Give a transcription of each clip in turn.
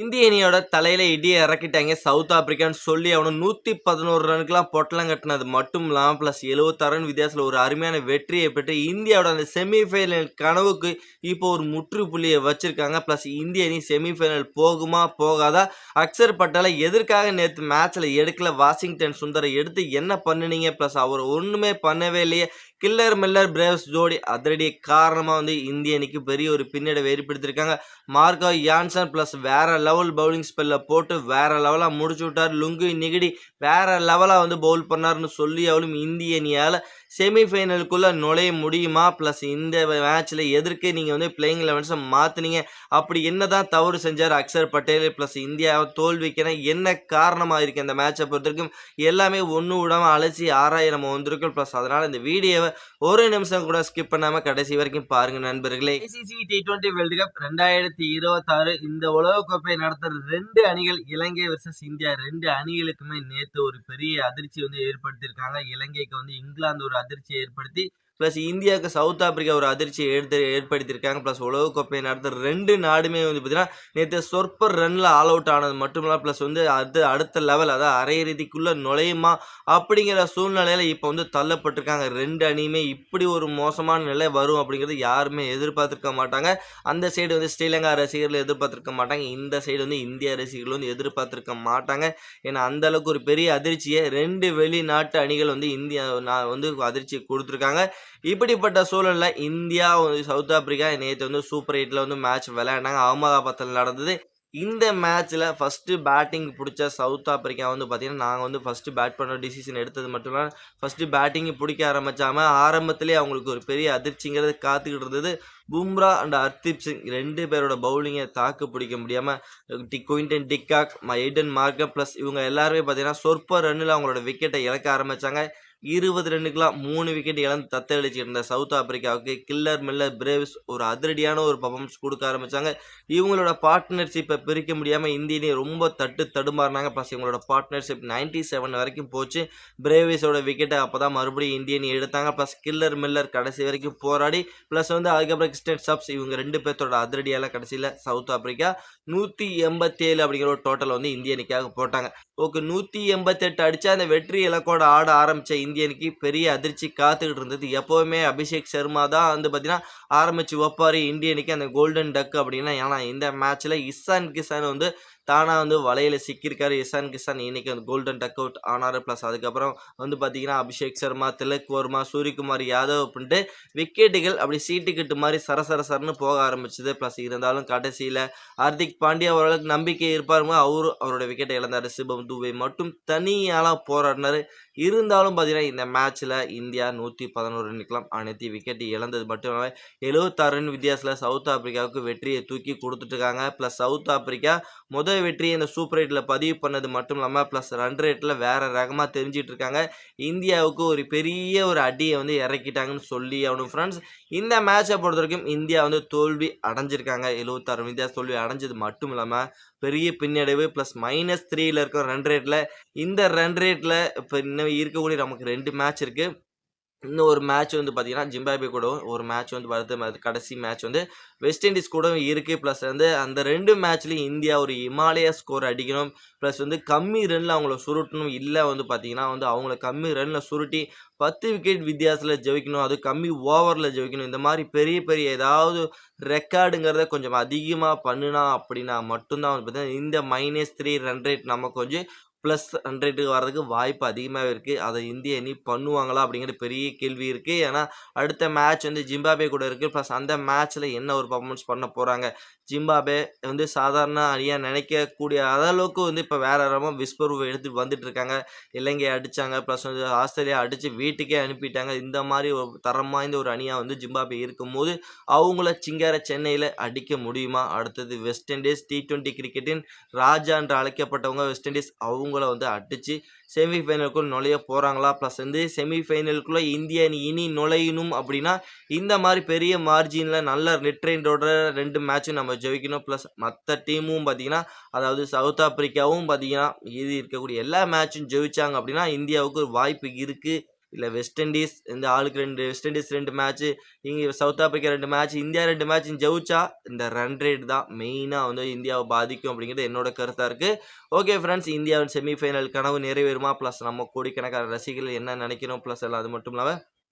இந்திய அணியோட தலையில இடிய இறக்கிட்டாங்க சவுத் ஆப்பிரிக்கான்னு சொல்லி அவனும் 111 ரனுக்குலாம் பொட்டலம் கட்டினது மட்டும் இல்லாமல் ப்ளஸ் 76 ரன் வித்தியாசத்தில் ஒரு அருமையான வெற்றியை பெற்று இந்தியாவோட அந்த செமிஃபைனல் கனவுக்கு இப்போ ஒரு முற்றுப்புள்ளியை வச்சிருக்காங்க. ப்ளஸ் இந்திய அணி செமிஃபைனல் போகுமா போகாதா? அக்சர் பட்டேலை எதற்காக நேற்று மேட்ச்ல எடுக்கல? வாஷிங்டன் சுந்தரை எடுத்து என்ன பண்ணுனீங்க? ப்ளஸ் அவர் ஒன்றுமே பண்ணவே இல்லையே. கில்லர் மில்லர் பிரேவ்ஸ் ஜோடி அதிரடி காரணமாக வந்து இந்திய அணிக்கு பெரிய ஒரு பின்னடைவை ஏற்படுத்தியிருக்காங்க. மார்க்கோ யான்சன் ப்ளஸ் வேற லெவல் பவுலிங் ஸ்பெல்ல போட்டு வேற லெவலாக முடிச்சு விட்டார். லுங்கு நிகிடி வேற லெவலாக வந்து பவுல் பண்ணார்னு சொல்லி அவளும் இந்திய அணியால் செமிஃபைனலுக்குள்ளே நுழைய முடியுமா? ப்ளஸ் இந்த மேட்ச்சில் எதற்கு நீங்கள் வந்து பிளேயிங் லெவன்ஸை மாற்றினீங்க? அப்படி என்ன தான் தவறு செஞ்சார் அக்சர் பட்டேல்? ப்ளஸ் இந்தியாவை தோல்விக்கென என்ன காரணமாக இருக்குது இந்த மேட்சை பொறுத்த வரைக்கும்? எல்லாமே ஒன்று விடாமல் அலசி ஆராய நம்ம வந்திருக்கோம். ப்ளஸ் அதனால் இந்த வீடியோவை ஒரு நிமிஷம் கூட ஸ்கிப் பண்ணாம கடைசி வரைக்கும் பாருங்க நண்பர்களே. ஐசிசி T20 வேர்ல்டு கப் 2026 இந்த உலகக்கோப்பையை நடத்துற 2 அணிகள் இலங்கை வெர்சஸ் இந்தியா 2 அணிகளுக்குமே நேற்று ஒரு பெரிய அதிர்ச்சி வந்து ஏற்படுத்தியிருக்காங்க. இலங்கைக்கு வந்து இங்கிலாந்து ஒரு அதிர்ச்சியை ஏற்படுத்தி ப்ளஸ் இந்தியாவுக்கு சவுத் ஆப்பிரிக்கா ஒரு அதிர்ச்சியை ஏற்படுத்தியிருக்காங்க. ப்ளஸ் உலகக்கோப்பையை நடத்துகிற 2 நாடுமே வந்து பார்த்தீங்கன்னா நேற்று சொற்ப ரன்ல ஆல் அவுட் ஆனது மட்டும் இல்லை ப்ளஸ் வந்து அடுத்த லெவல் அதாவது அரையிறுதிக்குள்ளே நுழையுமா அப்படிங்கிற சூழ்நிலையில் இப்போ வந்து தள்ளப்பட்டிருக்காங்க. 2 அணியுமே இப்படி ஒரு மோசமான நிலை வரும் அப்படிங்கிறது யாருமே எதிர்பார்த்துருக்க மாட்டாங்க. அந்த சைடு வந்து ஸ்ரீலங்கா ரசிகர்கள் எதிர்பார்த்துருக்க மாட்டாங்க. இந்த சைடு வந்து இந்திய ரசிகர்கள் வந்து எதிர்பார்த்துருக்க மாட்டாங்க. ஏன்னா அந்த அளவுக்கு ஒரு பெரிய அதிர்ச்சியை 2 வெளிநாட்டு அணிகள் வந்து இந்தியா வந்து அதிர்ச்சி கொடுத்துருக்காங்க. இப்படிப்பட்ட சூழல்ல இந்தியா சவுத் ஆப்பிரிக்கா நேற்று வந்து சூப்பர் 8ல வந்து மேட்ச் விளையாண்டாங்க. அகமதாபாத்தில் நடந்தது. இந்த மேட்ச்ல ஃபர்ஸ்ட் பேட்டிங் பிடிச்ச சவுத் ஆப்பிரிக்கா வந்து பார்த்தீங்கன்னா, நாங்கள் வந்து ஃபர்ஸ்ட் பேட் பண்ண டிசிஷன் எடுத்தது மட்டும் இல்லாம ஃபர்ஸ்ட் பேட்டிங் பிடிக்க ஆரம்பிச்சாம ஆரம்பத்திலேயே அவங்களுக்கு ஒரு பெரிய அதிர்ச்சிங்கிறது காத்துக்கிட்டு இருந்தது. பும்ரா அண்ட் ஹர்தீப் சிங் 2 பேரோட பவுலிங்கை தாக்கு பிடிக்க முடியாம குயின்டன் டிகாக், எய்டன் மார்க்கம் ப்ளஸ் இவங்க எல்லாருமே பார்த்தீங்கன்னா சொற்ப ரன்னில் அவங்களோட விக்கெட்டை இழக்க ஆரம்பிச்சாங்க. 20 ரன்னுக்குலாம் 3 விக்கெட் இழந்து தத்தளிச்சிட்டு இருந்த சவுத் ஆப்பிரிக்காவுக்கு கில்லர் மில்லர் பிரேவ்ஸ் ஒரு அதிரடியான ஒரு பர்ஃபார்மன்ஸ் கொடுக்க ஆரம்பிச்சாங்க. இவங்களோட பார்ட்னர்ஷிப்பை பிரிக்க முடியாமல் இந்திய ரொம்ப தடுமாறினாங்க. ப்ளஸ் இவங்களோட பார்ட்னர்ஷிப் 97 வரைக்கும் போச்சு. பிரேவிஸோட விக்கெட்டை அப்போ தான் மறுபடியும் இந்தியன் எடுத்தாங்க. ப்ளஸ் கில்லர் மில்லர் கடைசி வரைக்கும் போராடி ப்ளஸ் வந்து அதுக்கப்புறம் கிறிஸ்டன் சப்ஸ் இவங்க 2 பேர்த்தோட அதிரடியால் கடைசியில் சவுத் ஆப்பிரிக்கா 187 அப்படிங்கிற ஒரு டோட்டல் வந்து இந்திய அணிக்காக போட்டாங்க. ஓகே 188 அடிச்சா அந்த வெற்றி இலக்கோட ஆட ஆரம்பிச்ச இந்தியனுக்கு பெரிய அதிர்ச்சி காத்துக்கிட்டு இருந்தது. எப்போவுமே அபிஷேக் சர்மா தான் வந்து பார்த்தீங்கன்னா ஆரம்பிச்சு வைப்பாரு இந்தியனுக்கு அந்த கோல்டன் டக் அப்படின்னா. ஏன்னா இந்த மேட்ச்ல இஷான் கிஷான் வந்து தானா வந்து வலையில சிக்கியிருக்காரு. இஷான் கிஷான் இன்னைக்கு வந்து கோல்டன் டக் அவுட் ஆனாரு. ப்ளஸ் அதுக்கப்புறம் வந்து பார்த்தீங்கன்னா அபிஷேக் சர்மா, திலக் வர்மா, சூரியகுமார் யாதவ் அப்படின்ட்டு விக்கெட்டுகள் அப்படி சீட்டுக்கட்டு மாதிரி சரசரன்னு போக ஆரம்பிச்சது. ப்ளஸ் இருந்தாலும் கடைசியில் ஹார்திக் பாண்டியா ஓரளவுக்கு நம்பிக்கை இருப்பாருங்க. அவரோட விக்கெட்டை இழந்தாரு. சிவம் துபே மட்டும் தனியாலாம் போராடினாரு. இருந்தாலும் பார்த்தீங்கன்னா இந்த மேட்ச்ல இந்தியா 111 ரன்னுக்கெல்லாம் அனைத்து விக்கெட் இழந்தது மட்டும் இல்லாமல் 76 ரன் வித்தியாசத்தில் சவுத் ஆப்பிரிக்காவுக்கு வெற்றியை தூக்கி கொடுத்துட்ருக்காங்க. ப்ளஸ் சவுத் ஆப்பிரிக்கா முதல் வெற்றியை இந்த சூப்பர் 8ல பதிவு பண்ணது மட்டும் இல்லாமல் ப்ளஸ் ரன் ரேட்டில் வேற ரகமாக தெரிஞ்சிட்டு இருக்காங்க. இந்தியாவுக்கு ஒரு பெரிய ஒரு அடியை வந்து இறக்கிட்டாங்கன்னு சொல்லி அவனு ஃப்ரெண்ட்ஸ். இந்த மேட்சை பொறுத்த வரைக்கும் இந்தியா வந்து தோல்வி அடைஞ்சிருக்காங்க. 76 வித்தியாச தோல்வி அடைஞ்சது மட்டும் இல்லாமல் பெரிய பின்னடைவு ப்ளஸ் -3ல இருக்கிற ரன் ரேட்டில் இந்த ரன் ரேட்டில் இப்போ இன்னும் இருக்கக்கூடிய நமக்கு 2 மேட்ச் இருக்குது. இன்னும் ஒரு மேட்ச் வந்து பார்த்தீங்கன்னா ஜிம்பாப்வே கூட ஒரு மேட்ச் வந்து வருது. கடைசி மேட்ச் வந்து வெஸ்ட் இண்டீஸ் கூட இருக்குது. ப்ளஸ் வந்து அந்த 2 மேட்ச்லையும் இந்தியா ஒரு இமாலயா ஸ்கோர் அடிக்கணும். ப்ளஸ் வந்து கம்மி ரன்னில் அவங்கள சுருட்டணும். இல்லை வந்து பார்த்தீங்கன்னா வந்து அவங்கள கம்மி ரன்னில் சுருட்டி 10 விக்கெட் வித்தியாசத்தில் ஜெயிக்கணும். அது கம்மி ஓவரில் ஜெயிக்கணும். இந்த மாதிரி பெரிய பெரிய ஏதாவது ரெக்கார்டுங்கிறத கொஞ்சம் அதிகமாக பண்ணுனா அப்படின்னா மட்டும்தான் வந்து பார்த்தீங்கன்னா இந்த -3 ரன் ரேட் நமக்கு கொஞ்சம் ப்ளஸ் 100க்கு வர்றதுக்கு வாய்ப்பு அதிகமாகவே இருக்குது. அதை இந்திய அணி பண்ணுவாங்களா அப்படிங்கிற பெரிய கேள்வி இருக்குது. ஏன்னா அடுத்த மேட்ச் வந்து ஜிம்பாப்வே கூட இருக்குது. ப்ளஸ் அந்த மேட்ச்சில் என்ன ஒரு பர்ஃபார்மன்ஸ் பண்ண போகிறாங்க? ஜிம்பாப்வே வந்து சாதாரண அணியாக நினைக்கக்கூடிய அளவுக்கு வந்து இப்போ வேற ரகமாக விஸ்வரூப எடுத்து வந்துட்டு இருக்காங்க. இலங்கையை அடித்தாங்க. ப்ளஸ் வந்து ஆஸ்திரேலியா அடித்து வீட்டுக்கே அனுப்பிட்டாங்க. இந்த மாதிரி ஒரு தரம் வாய்ந்த ஒரு அணியாக வந்து ஜிம்பாப்வே இருக்கும்போது அவங்கள சிங்கார சென்னையில் அடிக்க முடியுமா? அடுத்தது வெஸ்ட் இண்டீஸ் T20 கிரிக்கெட்டின் ராஜா என்று அழைக்கப்பட்டவங்க வெஸ்ட் இண்டீஸ் அவங்கள வந்து அடிச்சு செமிஃபைனலுக்குள் நுழைய போகிறாங்களா? ப்ளஸ் வந்து செமிஃபைனலுக்குள்ளே இந்திய அணி இனி நுழையணும் அப்படின்னா இந்த மாதிரி பெரிய மார்ஜினில் நல்ல நெட் ரேட்டோட 2 மேட்சும் நம்ம ஜெயிக்கணும். ப்ளஸ் மற்ற டீமும் பார்த்தீங்கன்னா அதாவது சவுத் ஆப்பிரிக்காவும் பார்த்தீங்கன்னா இது இருக்கக்கூடிய எல்லா மேட்சும் ஜெயிச்சாங்க அப்படின்னா இந்தியாவுக்கு ஒரு வாய்ப்பு இருக்குது. இல்ல வெஸ்ட் இண்டீஸ் இந்த ஆளுக்கு 2 வெஸ்ட் இண்டீஸ் 2 மேட்ச், இங்க south Africa 2 match, India 2 match ஜெயிச்சா இந்த ரன் ரேட் தான் மெயினா வந்து இந்தியாவ பாதிக்கும் அப்படிங்கிறது என்னோட கருத்தா இருக்கு. ஓகே ஃபிரெண்ட்ஸ், இந்தியாவின் செமி ஃபைனல் கனவு நிறைவேறுமா? பிளஸ் நம்ம கோடிக்கணக்கான ரசிகர்கள் என்ன நினைக்கிறோம்? பிளஸ் எல்லாம் அது மட்டும் இல்லாம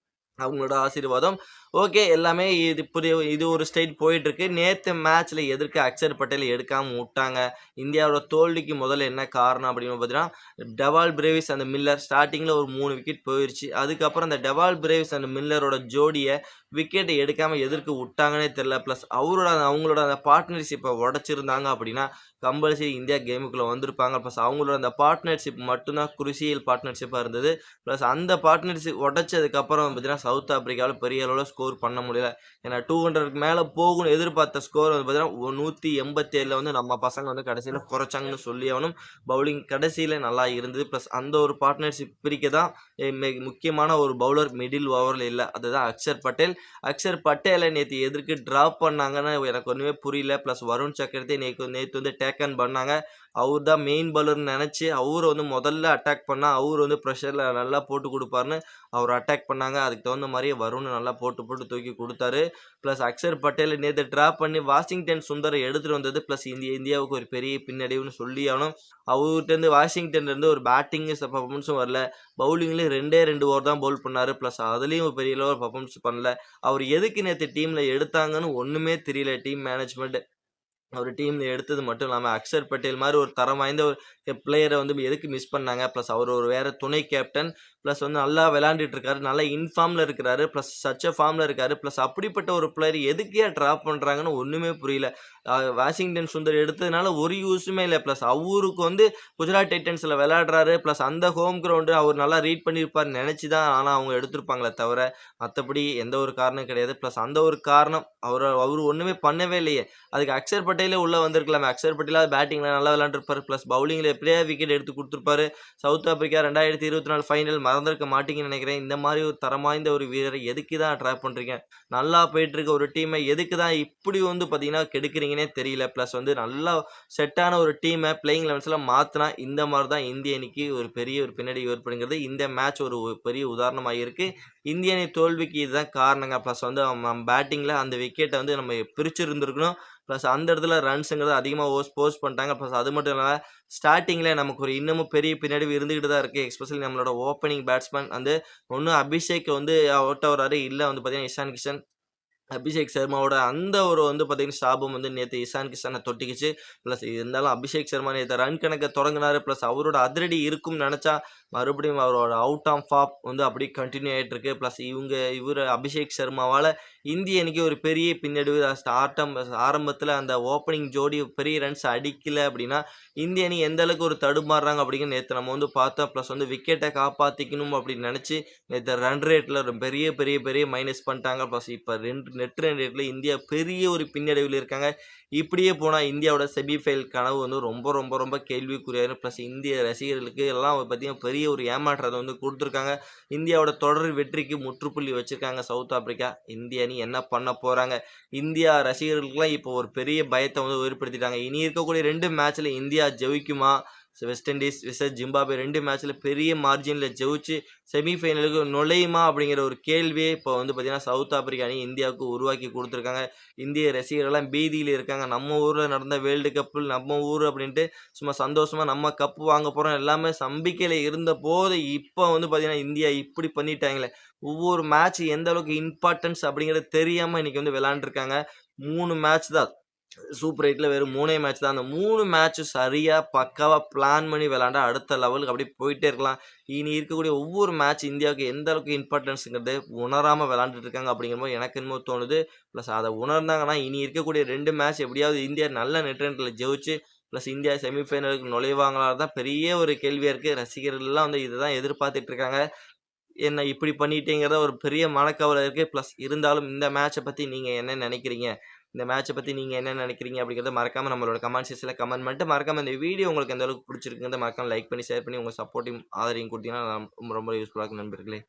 அவங்களோட ஆசீர்வாதம். ஓகே, எல்லாமே இது ஒரு ஸ்டைல் போயிட்டுருக்கு. நேத்து மேட்ச்ல எதற்கு அக்ஷர் பட்டேல் எடுக்காம உட்டாங்க? இந்தியாவோட தோல்விக்கு முதல்ல என்ன காரணம் அப்படின்னு பார்த்தீங்கன்னா, டெவால் பிரேவிஸ் அண்ட் மில்லர் ஸ்டார்ட்டிங்ல ஒரு 3 விக்கெட் போயிருச்சு. அதுக்கப்புறம் அந்த டெவால் பிரேவிஸ் அண்ட் மில்லரோட ஜோடிய விக்கெட் எடுக்காம எதற்கு உட்டாங்கன்னே தெரியல. பிளஸ் அவங்களோட அந்த பார்ட்னர்ஷிப்ப உடைச்சிருந்தாங்க அப்படின்னா, கம்பல்சரி இந்தியா கேமுக்குள்ள வந்திருப்பாங்க. பிளஸ் அவங்களோட அந்த பார்ட்னர்ஷிப் மட்டும் தான் குருசியல் பார்ட்னர்ஷிப்பா இருந்தது. பிளஸ் அந்த பார்ட்னர்ஷிப் உடைச்சதுக்கப்புறம் பார்த்தீங்கன்னா, சவுத் ஆப்பிரிக்காவால பெரிய அளவுல ஸ்கோர் பண்ண முடியல. ஏன்னா 200க்கு மேல போகும்னு எதிர்பார்த்த ஸ்கோர் வந்து பார்த்தீங்கன்னா, 187ல வந்து நம்ம பசங்க வந்து கடைசியில குறைச்சாங்கன்னு சொல்லி ஆகணும். பவுலிங் கடைசியில நல்லா இருந்தது. பிளஸ் அந்த ஒரு பார்ட்னர்ஷிப் பிரிக்க தான் முக்கியமான ஒரு பவுலர் மிடில் ஓவர்ல இல்ல. அதுதான் அக்ஷர் பட்டேல். அக்ஷர் பட்டேல நேத்து எதற்கு டிராப் பண்ணாங்கன்னு எனக்கு ஒண்ணுமே புரியல. பிளஸ் வருண் சக்கரவர்த்தி நேத்து வந்து டேக்கன் பண்ணாங்க. அவரு தான் மெயின் பவுலர்ன்னு நெனச்சு, அவரு வந்து முதல்ல அட்டாக் பண்ணா, அவரு வந்து பிரஷர்ல நல்லா போட்டு குடுப்பாருன்னு அவரு அட்டாக் பண்ணாங்க. அதுக்கு தகுந்த மாரியே வருண் நல்லா போட்டு தூக்கி குடுத்தாரு. பிளஸ் அக்ஷர் பட்டேல் நேத்து டிராப் பண்ணி வாஷிங்டன் சுந்தர எடுத்துட்டு வந்தது பிளஸ் இந்தியாவுக்கு ஒரு பெரிய பின்னடைவுன்னு சொல்லி ஆகணும். வாஷிங்டன்லேருந்து ஒரு பேட்டிங் பெர்ஃபார்மன்ஸும் வரல. பவுலிங்லயும் 2 ஓவர் தான் பவுல் பண்ணாரு. பிளஸ் அதுலயும் ஒரு பெரிய லெவல் பெர்ஃபார்மன்ஸ் பண்ணல. அவரு எதுக்கு நேத்து டீம்ல எடுத்தாங்கன்னு ஒண்ணுமே தெரியல டீம் மேனேஜ்மெண்ட். ஒரு டீம்ல எடுத்தது மட்டும் இல்லாம, அக்ஷர் பட்டேல் மாரி ஒரு தரம் வாய்ந்த ஒரு பிளேயர வந்து எதுக்கு மிஸ் பண்ணாங்க? பிளஸ் அவரு ஒரு வேற துணை கேப்டன். பிளஸ் வந்து நல்லா விளையாண்டுட்டு இருக்காரு. நல்லா இன்ஃபார்ம்ல இருக்கிறாரு. பிளஸ் சச் ஃபார்ம்ல இருக்காரு. பிளஸ் அப்படிப்பட்ட ஒரு பிளேயர் எதுக்கே டிராப் பண்றாங்கன்னு ஒண்ணுமே புரியல. வாஷிங்டன் சுந்தர் எடுத்ததுனால ஒரு யூஸுமே இல்ல. பிளஸ் அவருக்கு வந்து குஜராத் டைட்டன்ஸ்ல விளையாடுறாரு. பிளஸ் அந்த ஹோம் கிரவுண்ட் அவர் நல்லா ரீட் பண்ணியிருப்பாருன்னு நெனச்சு தான் ஆனா அவங்க எடுத்திருப்பாங்களே தவிர, மத்தபடி எந்த ஒரு காரணம் கிடையாது. பிளஸ் அந்த ஒரு காரணம் அவரு ஒண்ணுமே பண்ணவே இல்லையே! அதுக்கு அக்ஷர் பட்டேலே உள்ள வந்திருக்கலாமே. அக்ஷர் பட்டேலாவது பேட்டிங்ல நல்லா விளையாண்டுருப்பாரு. பிளஸ் பவுலிங்ல எப்படியாவது விக்கெட் எடுத்து குடுத்துருப்பாரு. சவுத் ஆப்பிரிக்கா 2024 ஃபைனல் மறந்திருக்க மாட்டீங்கன்னு நெனைக்கிறேன். இந்த மாரி ஒரு தரம் வாய்ந்த ஒரு வீரரை எதுக்கு தான் ட்ராப் பண்றீங்க? நல்லா போயிட்டு இருக்க ஒரு டீம எதுக்கு தான் இப்படி வந்து பார்த்தீங்கன்னா கெடுக்குறீங்கன்னே தெரியல. பிளஸ் வந்து நல்லா செட்டான ஒரு டீம பிளேயிங் 11ஸ்ல மாத்துனா இந்த மாரி தான் இந்திய அணிக்கு ஒரு பெரிய ஒரு பின்னடைவு ஏற்படுங்கிறது இந்த மேட்ச் ஒரு பெரிய உதாரணமா இருக்கு. இந்திய அணி தோல்விக்கு இதுதான் காரணங்க. பிளஸ் வந்து பேட்டிங்ல அந்த விக்கெட்ட வந்து நம்ம பிரிச்சிருந்திருக்கணும். பிளஸ் அந்த இடத்துல ரன்ஸ்ங்கிறது அதிகமா போஸ்ட் பண்ணிட்டாங்க. பிளஸ் அது மட்டும் இல்லாம ஸ்டார்ட்டிங்ல நமக்கு ஒரு இன்னமும் பெரிய பின்னடைவு இருந்துகிட்டு தான் இருக்கு. எஸ்பெஷலி நம்மளோட ஓப்பனிங் பேட்ஸ்மேன் வந்து ஒண்ணு அபிஷேக் வந்து அவுட் ஆவுறாரு. இல்ல வந்து பார்த்தீங்கன்னா இஷான் கிஷன் அபிஷேக் சர்மாவோட அந்த ஒரு வந்து பார்த்தீங்கன்னா, சாபம் வந்து நேத்து இஷான் கிஷன தொட்டுக்கிச்சு. பிளஸ் இருந்தாலும் அபிஷேக் சர்மா நேத்து ரன் கணக்க தொடங்குனாரு. பிளஸ் அவரோட அதிரடி இருக்கும்னு நெனச்சா, மறுபடியும் அவரோட அவுட் ஆஃப் ஃபார்ம் வந்து அப்படியே கன்டின்யூ ஆயிட்டு இருக்கு. பிளஸ் இவரு அபிஷேக் சர்மாவால இந்திய அணிக்கு ஒரு பெரிய பின்னடைவு. ஆரம்பத்துல அந்த ஓப்பனிங் ஜோடி பெரிய ரன்ஸ் அடிக்கல அப்படின்னா, இந்திய அணி எந்த அளவுக்கு ஒரு தடுமாறுறாங்க அப்படிங்கிறது நேத்து நம்ம வந்து பார்த்தோம். பிளஸ் வந்து விக்கெட்ட காப்பாத்திக்கணும் அப்படின்னு நெனச்சு, நேத்து ரன் ரேட்ல பெரிய மைனஸ் பண்ணிட்டாங்க. பிளஸ் இப்ப நெட் ரன் ரேட்ல இந்தியா பெரிய ஒரு பின்னடைவுல இருக்காங்க. இப்படியே போனா இந்தியாவோட செமி ஃபைனல் கனவு வந்து ரொம்ப கேள்விக்குறியாயிரும். பிளஸ் இந்திய ரசிகர்களுக்கு எல்லாம் பார்த்தீங்கன்னா, பெரிய ஒரு ஏமாற்றத்த வந்து குடுத்துருக்காங்க. இந்தியாவோட தொடர் வெற்றிக்கு முற்றுப்புள்ளி வச்சிருக்காங்க சவுத் ஆப்பிரிக்கா. இந்திய அணி என்ன பண்ண போறாங்க? இந்தியா ரசிகர்களுக்கெல்லாம் இப்போ ஒரு பெரிய பயத்த வந்து ஏற்படுத்திட்டாங்க. இனி இருக்கக்கூடிய 2 மேட்ச்ல இந்தியா ஜெயிக்குமா? வெஸ்ட் இண்டீஸ் விசஸ் ஜிம்பாப்வே 2 மேட்ச்ல பெரிய மார்ஜின்ல ஜெயிச்சு செமி ஃபைனலுக்கு நுழையுமா? அப்படிங்கிற ஒரு கேள்வியே இப்போ வந்து பார்த்தீங்கன்னா, சவுத் ஆப்பிரிக்கா அணி இந்தியாவுக்கு உருவாக்கி குடுத்துருக்காங்க. இந்திய ரசிகர்கள்லாம் பீதியில இருக்காங்க. நம்ம ஊர்ல நடந்த வேர்ல்டு கப் நம்ம ஊர் அப்படின்ட்டு சும்மா சந்தோஷமா நம்ம கப் வாங்க போறோம் எல்லாமே நம்பிக்கையில இருந்தபோது, இப்போ வந்து பார்த்தீங்கன்னா, இந்தியா இப்படி பண்ணிட்டாங்களே! ஒவ்வொரு மேட்ச் எந்த அளவுக்கு இம்பார்ட்டன்ஸ் அப்படிங்கிறது தெரியாம இன்னைக்கு வந்து விளையாண்டுருக்காங்க. 3 மேட்ச் தான் சூப்பர் 8ல வெறும் 3 மேட்ச் தான். அந்த 3 மேட்ச்சும் சரியா பக்காவா பிளான் பண்ணி விளையாண்டா அடுத்த லெவலுக்கு அப்படியே போயிட்டே இருக்கலாம். இனி இருக்கக்கூடிய ஒவ்வொரு மேட்ச் இந்தியாவுக்கு எந்த அளவுக்கு இம்பார்ட்டன்ஸ்ங்கிறது உணராம விளையாண்டுட்டு இருக்காங்க அப்படிங்கும்போது எனக்கு என்னமோ தோணுது. பிளஸ் அத உணர்ந்தாங்கன்னா, இனி இருக்கக்கூடிய 2 மேட்ச் எப்படியாவது இந்தியா நல்ல நெட் ரன்ல ஜெயிச்சு பிளஸ் இந்தியா செமி ஃபைனலுக்கு நுழைவாங்களா தான் பெரிய ஒரு கேள்வியா இருக்கு. ரசிகர்கள்லாம் வந்து இதுதான் எதிர்பார்த்துட்டு இருக்காங்க. என்ன இப்படி பண்ணிட்டேங்கிறத ஒரு பெரிய மனக்கவலை இருக்கு. பிளஸ் இருந்தாலும் இந்த மேட்ச பத்தி நீங்க என்ன நெனைக்கிறீங்க? இந்த மேட்ச பத்தி நீங்க என்ன நெனைக்கிறீங்க? அப்படிங்கிறத மறக்காம நம்மளோட கமெண்ட் செக்ஷன்ல கமெண்ட் பண்ணிட்டு, மறக்காம இந்த வீடியோ உங்களுக்கு எந்த அளவுக்கு புடிச்சிருக்குங்கிறத மறக்காம லைக் பண்ணி, ஷேர் பண்ணி உங்க சப்போர்ட்டையும், ஆதரவையும் குடுத்தீங்கன்னா ரொம்ப ரொம்ப யூஸ்ஃபுல்லா இருக்கும் நண்பர்களே.